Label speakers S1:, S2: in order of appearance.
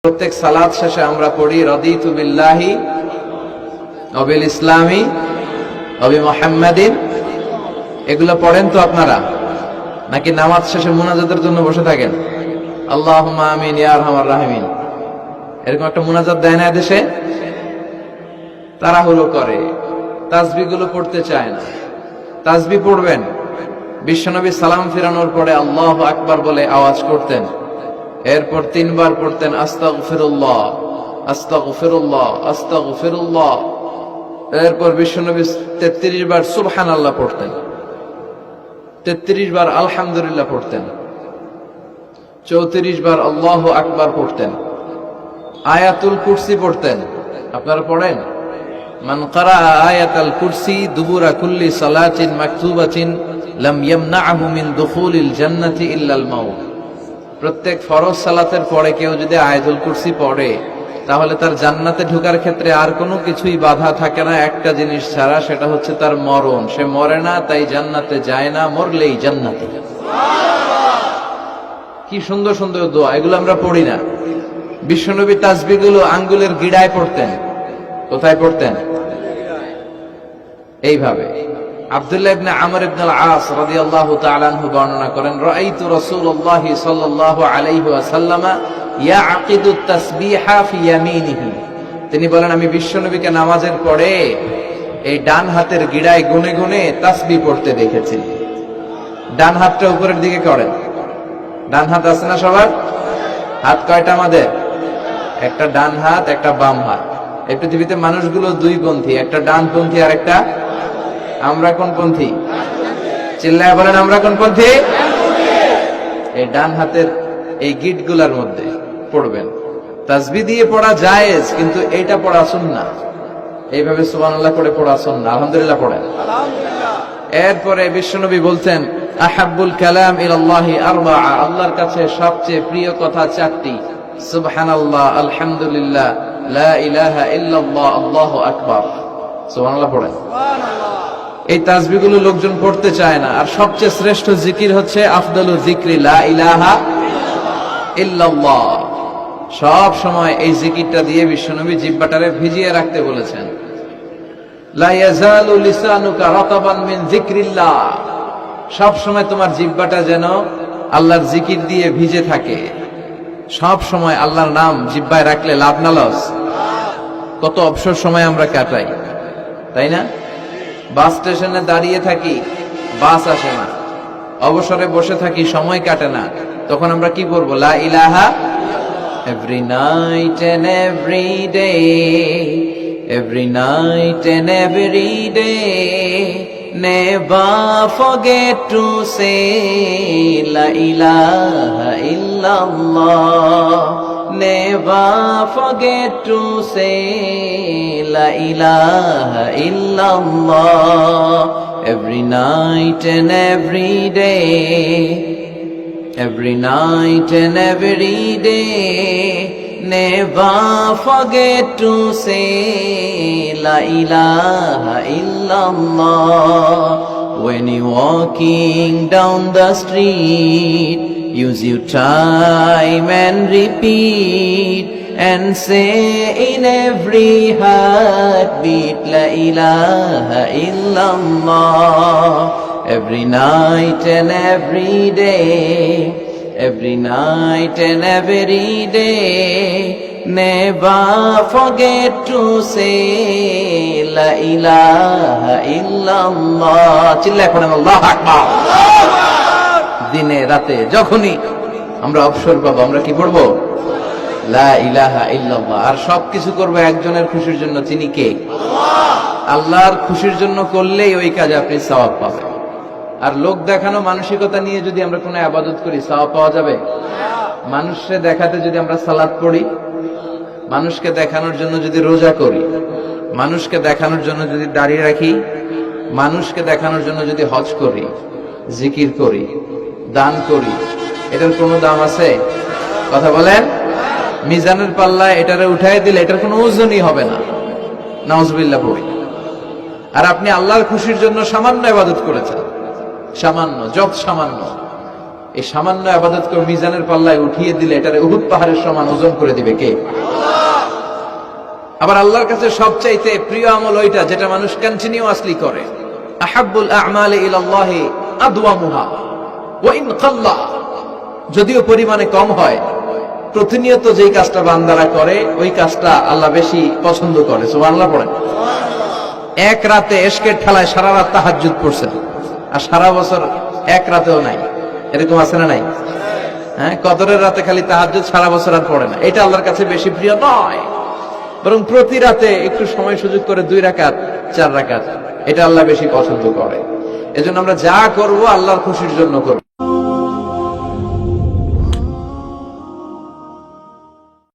S1: প্রত্যেক সালাত শেষে আমরা পড়ি রাদিতু বিল্লাহি ওয়া বিল ইসলামি ওয়া বি মুহাম্মাদিন। এগুলো পড়েন তো আপনারা, নাকি নামাজ শেষে মুনাজাতের জন্য বসে থাকেন? আল্লাহুম্মা আমিন ইয়া আরহামার রাহিমিন, এরকম একটা মুনাজাত দেয় না দেশে? তাড়াহুড়ো করে, তাসবিহ গুলো পড়তে চায় না। তাসবিহ পড়বেন, বিশ্বনবী সালাম ফিরানোর পরে আল্লাহু আকবার বলে আওয়াজ করতেন, এরপর 3 বার পড়তেন আস্তাগফিরুল্লাহ আস্তাগফিরুল্লাহ আস্তাগফিরুল্লাহ। এরপর বিশ্বনবী 33 বার সুবহানাল্লাহ পড়তেন, 33 বার আলহামদুলিল্লাহ পড়তেন, 34 বার আল্লাহু আকবার পড়তেন, আয়াতুল কুরসি পড়তেন। আপনারা পড়েন? মান ক্বারা আয়াতাল কুরসি দুবুরা কুল্লি সালাতিন মাকতুবাতিন লাম ইয়ামনাহু মিন দুখুলিল জান্নাতি ইল্লাল মাউত। প্রত্যেক ফরজ সালাতের পরে কেউ যদি আয়াতুল কুরসি পড়ে, তাহলে তার জান্নাতে ঢোকার ক্ষেত্রে আর কোনো কিছুই বাধা থাকে না, একটা জিনিস ছাড়া, সেটা হচ্ছে তার মরণ। সে মরে না, তাই জান্নাতে যায় না, মরলেই জান্নাতে। কি সুন্দর সুন্দর দোয়া, এগুলো আমরা পড়ি না। বিশ্বনবী তাসবিহ গুলো আঙ্গুলের গিড়ায় পড়তেন। কোথায় পড়তেন? এইভাবে। আব্দুল্লাহ ইবনে আমর ইবনে আল-আস রাদিয়াল্লাহু তাআলা আনহু বর্ণনা করেন, রাআইতু রাসূলুল্লাহি সাল্লাল্লাহু আলাইহি ওয়াসাল্লামা ইয়াকিদু তাসবিহা ফি ইয়ামিনিহি। তিনি বলেন, আমি বিশ্বনবীকে নামাজের পরে এই ডান হাতের গিড়ায় গুনে গুনে তাসবিহ পড়তে দেখেছি। ডান হাতটা উপরের দিকে করেন। ডান হাত আছে না সবার? হাত কয়টা আমাদের? একটা ডান হাত, একটা বাম হাত। এই পৃথিবীতে মানুষগুলো দুই পন্থী, একটা ডানপন্থী আর একটা, আমরা কোন পন্থী? চিল্লায় বলেন, আমরা কোন পন্থী? এই ডান হাতের এই গিটগুলার মধ্যে পড়বেন। তাসবিহ দিয়ে পড়া জায়েজ, কিন্তু এইটা পড়া সুন্নাহ। এইভাবে সুবহানাল্লাহ করে পড়া সুন্নাহ। আলহামদুলিল্লাহ পড়েন। এরপরে বিশ্বনবী বলতেন, আহাব্বুল কালাম ইলাল্লাহি আরবাআ, আল্লাহর কাছে সবচেয়ে প্রিয় কথা 4টি, সুবহানাল্লাহ, আলহামদুলিল্লাহ, লা ইলাহা ইল্লাল্লাহ, আল্লাহু আকবার। সুবহানাল্লাহ পড়েন। এই তাসবিহগুলো লোকজন পড়তে চায় না। আর সবচেয়ে শ্রেষ্ঠ জিকির হচ্ছে আফদালু যিকরি লা ইলাহা ইল্লাল্লাহ। সব সময় এই জিকিরটা দিয়ে বিশ্বনবী জিহ্বাটারে ভিজিয়ে রাখতে বলেছেন। লা ইয়াজালু লিসানুকা রাতাবান মিন যিকরিল্লাহ, সব সময় তোমার জিহ্বাটা যেন আল্লাহর জিকির দিয়ে ভিজে থাকে। সব সময় আল্লাহর নাম জিহ্বায় রাখলে লাভ না লস? কত অবসর সময় আমরা কাটাই, তাই না? বাস স্টেশনে দাঁড়িয়ে থাকি, বাস আসে না, অবসরে বসে থাকি, সময় কাটে না, তখন আমরা কি করব? লা ইলাহা। Every night and every day, every night and every day, never forget to say la ilaha illallah, never forget to say la ilaha illallah, every night and every day, every night and every day, never forget to say la ilaha illallah. When you walking down the street, use your time and repeat, and say in every heartbeat la ilaha illallah. Every night and every day, every night and every day, never forget to say la ilaha illallah. চিল্লায় পড়েন আল্লাহু আকবার। দিনে রাতে যখনই আমরা অবসর পাবো, আমরা কি পড়বো? লা ইলাহা ইল্লাল্লাহ। আর সবকিছু করবো একজনের খুশির জন্য, তিনি কে? আল্লাহর খুশির জন্য করলেই ওই কাজে আপনি সওয়াব পাবেন। আর লোক দেখানো মানসিকতা নিয়ে যদি আমরা কোনো ইবাদত করি, সওয়াব পাওয়া যাবে? মানুষকে দেখাতে যদি আমরা সালাত পড়ি, মানুষকে দেখানোর জন্য যদি রোজা করি, মানুষকে দেখানোর জন্য যদি দাড়ি রাখি, মানুষকে দেখানোর জন্য যদি হজ করি, জিকির করি, দান করি, এটার কোনো দাম আছে? কথা বলেন। মিজানের পাল্লায় এটারে উঠাই দিলে এটার কোনো ওজনই হবে না। নাউজুবিল্লাহ পড়ি। আর আপনি আল্লাহর খুশির জন্য সামান্য ইবাদত করেছেন, সামান্য, যত সামান্য, এই সামান্য আবাদতকে মিজানের পাল্লায় উঠিয়ে দিলে এটারে উহুদ পাহাড়ের সমান ওজন করে দিবে কে? আবার আল্লাহর কাছে সবচাইতে প্রিয় আমল ওইটা যেটা মানুষ কন্টিনিউয়াসলি করে। আহাব্বুল আ'মালি ইলাল্লাহি আদওয়ামুহা ওয়া ইন কাল্লা, যদিও পরিমাণে কম হয়, প্রতিনিয়ত যেই কাজটা বান্দারা করে ওই কাজটা আল্লাহ বেশি পছন্দ করে। সুবহানাল্লাহ পড়েন। এক রাতে এশকের ঠেলায় সারা রাত তাহাজ্জুদ পড়ছেন, আর সারা বছর এক রাতেও নাই, এরকম আছে না নাই? হ্যাঁ, কদরের রাতে খালি তাহাজ্জুদ, সারা বছর আর পড়ে না। এটা আল্লাহর কাছে বেশি প্রিয় নয়, বরং প্রতি রাতে একটু সময় সুযোগ করে 2 রাকাত 4 রাকাত, এটা আল্লাহ বেশি পছন্দ করে। এজন্য আমরা যা করব আল্লাহর খুশির জন্য করব।